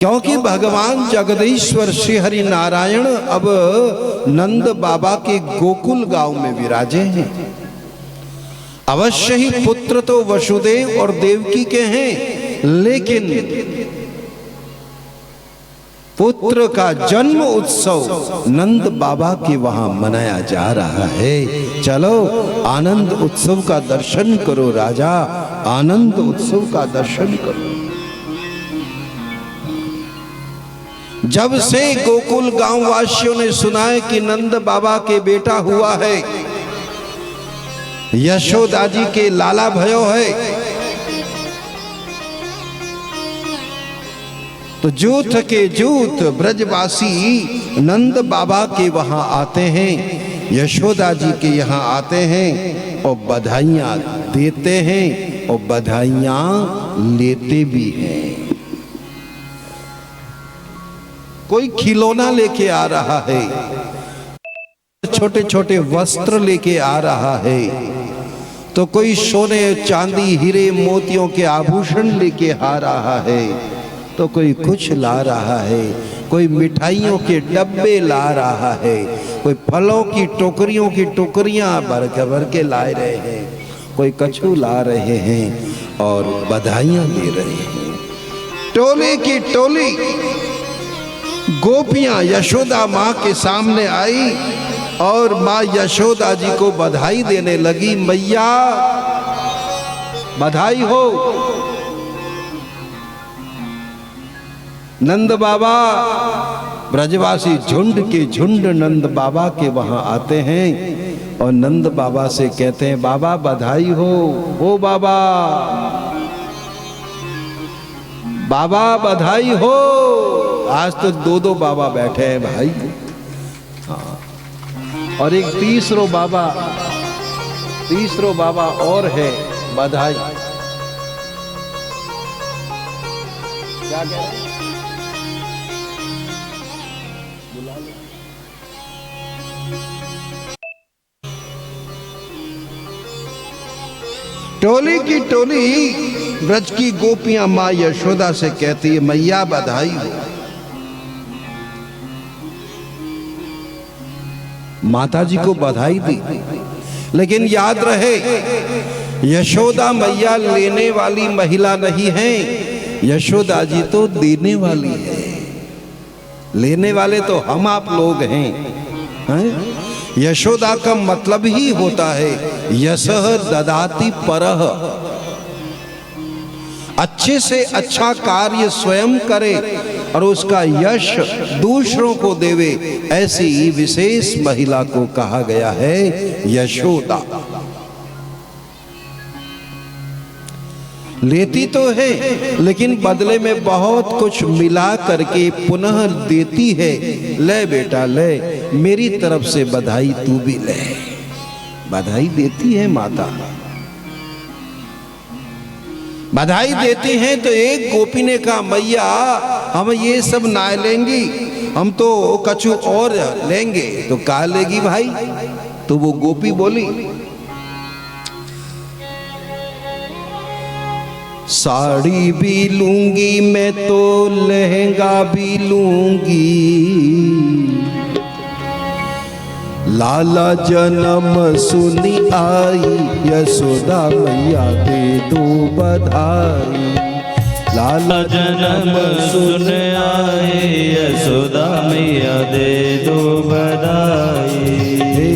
क्योंकि भगवान जगदीश्वर श्री हरि नारायण अब नंद बाबा के गोकुल गांव में विराजे हैं। अवश्य ही पुत्र तो वसुदेव और देवकी के हैं, लेकिन पुत्र का जन्म उत्सव नंद बाबा के वहां मनाया जा रहा है। चलो आनंद उत्सव का दर्शन करो राजा, आनंद उत्सव का दर्शन करो। जब से गोकुल गांव वासियों ने सुना है कि नंद बाबा के बेटा हुआ है, यशोदा जी के लाला भयो है, तो जूथ के जूथ ब्रजवासी नंद बाबा के वहां आते हैं, यशोदा जी के यहाँ आते हैं और बधाइयां देते हैं और बधाइयां लेते भी हैं। कोई खिलौना लेके आ रहा है, छोटे छोटे वस्त्र लेके आ रहा है, तो कोई सोने चांदी हीरे मोतियों के आभूषण लेके आ रहा है, तो कोई कुछ ला रहा है, कोई मिठाइयों के डब्बे ला रहा है, कोई फलों की टोकरियों की टोकरियां भर के ला रहे हैं, कोई कछु ला रहे हैं और बधाइयां दे रहे हैं। टोली की टोली गोपियां यशोदा माँ के सामने आई और माँ यशोदा जी को बधाई देने लगी। मैया बधाई हो। नंद बाबा, ब्रजवासी झुंड के झुंड नंद बाबा के वहां आते हैं और नंद बाबा से कहते हैं बाबा बधाई हो। ओ बाबा, बाबा बधाई हो। आज तो दो दो बाबा बैठे हैं भाई। हाँ, और एक तीसरो बाबा और है, बधाई। क्या कह रहे हैं? बुला लो। टोली की टोली ब्रज की गोपियां मां यशोदा से कहती है मैया बधाई हो। माता जी को बधाई दी, लेकिन याद रहे यशोदा मैया लेने वाली महिला नहीं है, यशोदा जी तो देने वाली है। लेने वाले तो हम आप लोग हैं? यशोदा का मतलब ही होता है यशः ददाति परः, अच्छे से अच्छा कार्य स्वयं करे और उसका यश दूसरों को देवे, ऐसी विशेष महिला को कहा गया है यशोदा। लेती तो है लेकिन बदले में बहुत कुछ मिला करके पुनः देती है। ले बेटा ले, मेरी तरफ से बधाई तू भी ले। बधाई देती है माता, बधाई देती हैं। तो एक गोपी ने कहा मैया हम ये सब ना लेंगी, हम तो कछु और लेंगे। तो कहा लेगी भाई? तो वो गोपी बोली साड़ी भी लूंगी मैं तो लहंगा भी लूंगी, लाला जन्म सुनी आई यशोदा मैया दे दो बधाई। लाला जन्म सुन आए यशोदा मैया दे दो बधाई।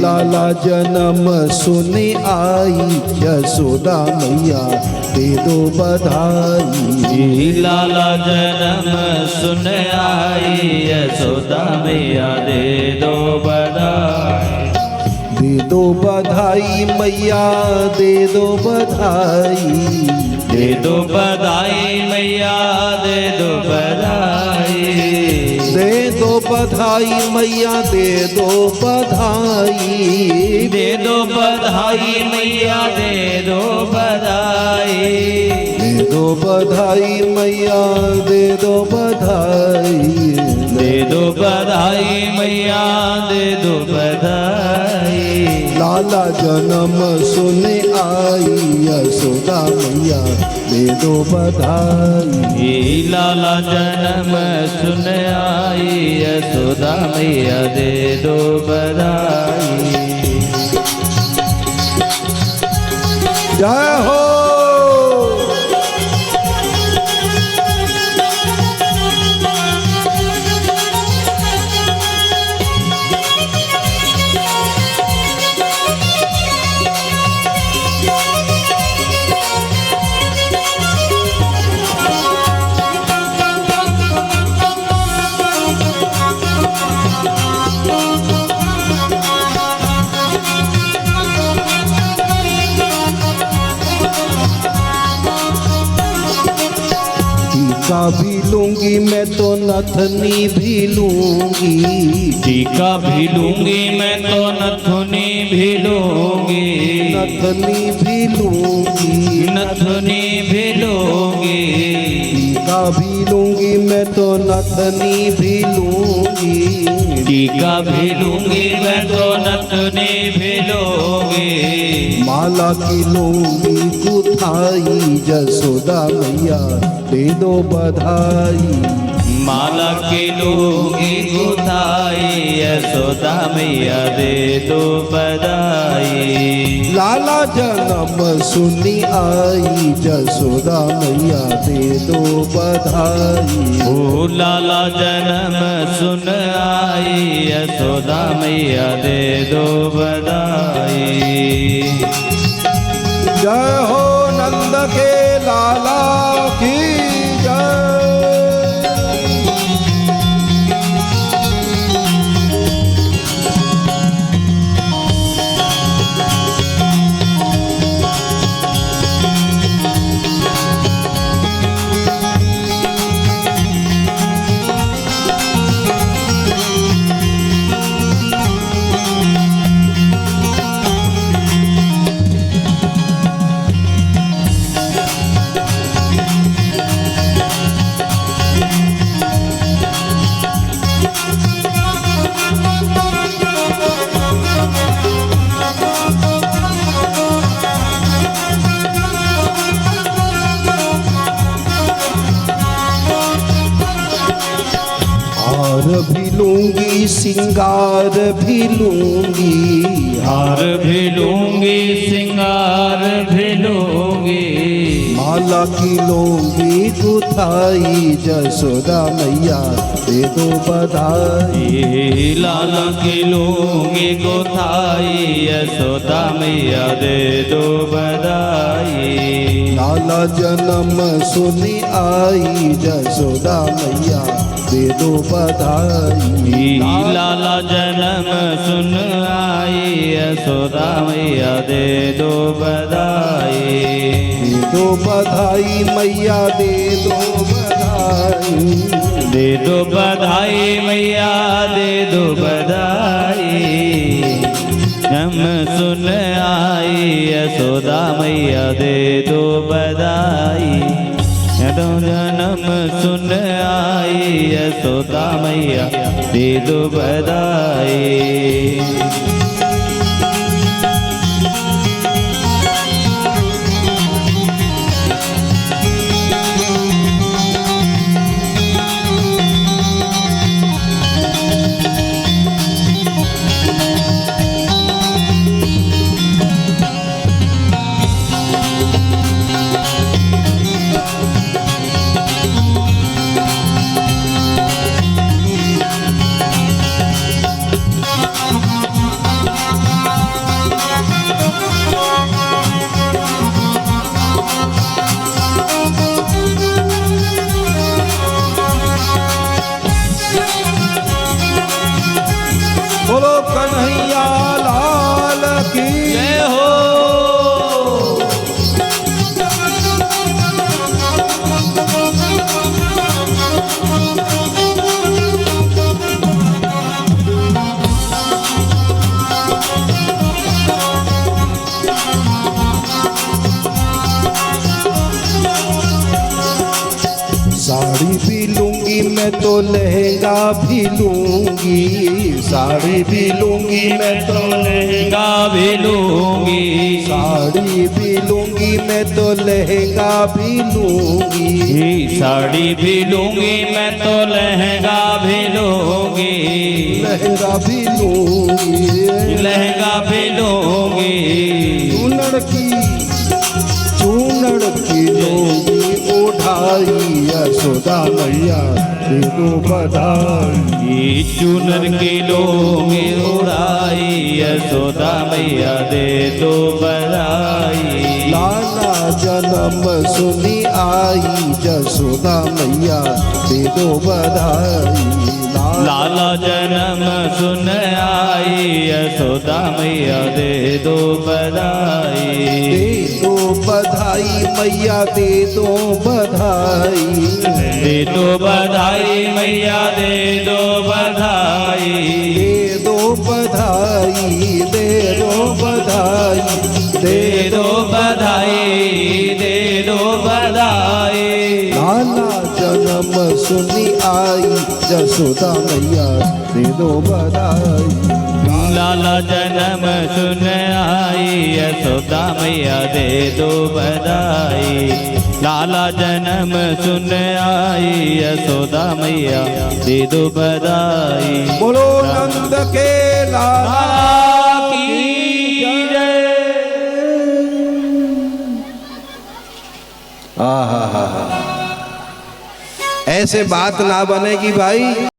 लाला जन्म सुनी आई यशोदा मैया दे दो बधाई। लाला जन्म सुन आई यशोदा मैया दे दो बधाई। दे दो बधाई मैया दे दो बधाई। दे दो बधाई मैया दे दो बधाई। दे दो बधाई मैया दे दो बधाई। दे दो बधाई मैया दे दो बधाई। दे दो बधाई मैया दे दो बधाई। दे दो बधाई मैया दे दो बधाई। लाला जन्म सुने आई यशोदा मैया दे दो बधाई। लाला जन्म सुन आई यशोदा मैया दे दो बधाई। जय हो। टीका भी लूंगी मैं तो नथनी भी लूंगी। टीका भी लूंगी मैं तो नथुनी भी लूंगी। नथनी भी लूंगी। नथुनी भी लूंगी। टीका भी लूंगी मैं तो नथनी भी लूंगी। टीका भी लूंगी मैं तो नथुनी भी लूंगी। माला की लूंगी गुथाई जसोदा मैया दे दो बधाई। माला की लूंगी गुथाई यशोदा मैया दे दो बधाई। लाला जन्म सुनी आई जसोदा मैया दे दो बधाई। ओ लाला जन्म सुन आई यशोदा मैया दे दो बधाई। जय हो नंद के लाला की जय। हार भी लूंगी सिंगार भी लूंगी। हार भी लूंगी सिंगार भी लूंगी। माला की लूंगी गुथाई जसोदा मैया दे दो बधाई। लाला की लूंगी गुथाई यशोदा मैया दे दो बधाई। लाला जन्म सुनी आई जसोदा मैया दे दो बधाई। लाला जन्म सुन आई यशोदा मैया दे दो बधाई। दे दो बधाई मैया दे दो बधाई। दे दो बधाई मैया दे दो बधाई। जन्म सुन आई यशोदा मैया दे दो बधाई। जन्म सुन आई यशोदा मैया दे दो बधाई। मैं तो लहंगा भी लूंगी, साड़ी भी लूंगी, मैं तो लहंगा भी लूंगी, साड़ी भी लूंगी, मैं तो लहंगा भी लूंगी, साड़ी भी लूंगी, मैं तो लहंगा भी लूंगी, लहंगा भी लूंगी, लहंगा भी लूंगी, चूनड़ की लूंगी उठाई, यशोदा मैया दे दो बधाई, चुनर की लूंगी उड़ाई, यशोदा मैया दे दो बधाई। लाला जन्म सुनी आई, यशोदा मैया दे दो बधाई, लाला जन्म सुन आई, यशोदा मैया दे दो बधाई, दे दो बधाई मैया दे दो बधाई, दे दो बधाई मैया दे दो बधाई, दे दो बधाई, दे दो बधाई, दे दो बधाई, दे दो बधाई। लाला जन्म सुनी आई, यशोदा मैया दे दो बधाई, लाला जन्म सुन आई, यशोदा मैया दे दो बधाई, लाला जन्म सुन आई, यशोदा मैया दे दो बधाई। बोलो नंद के लाला की जय। ऐसे बात ना बनेगी भाई।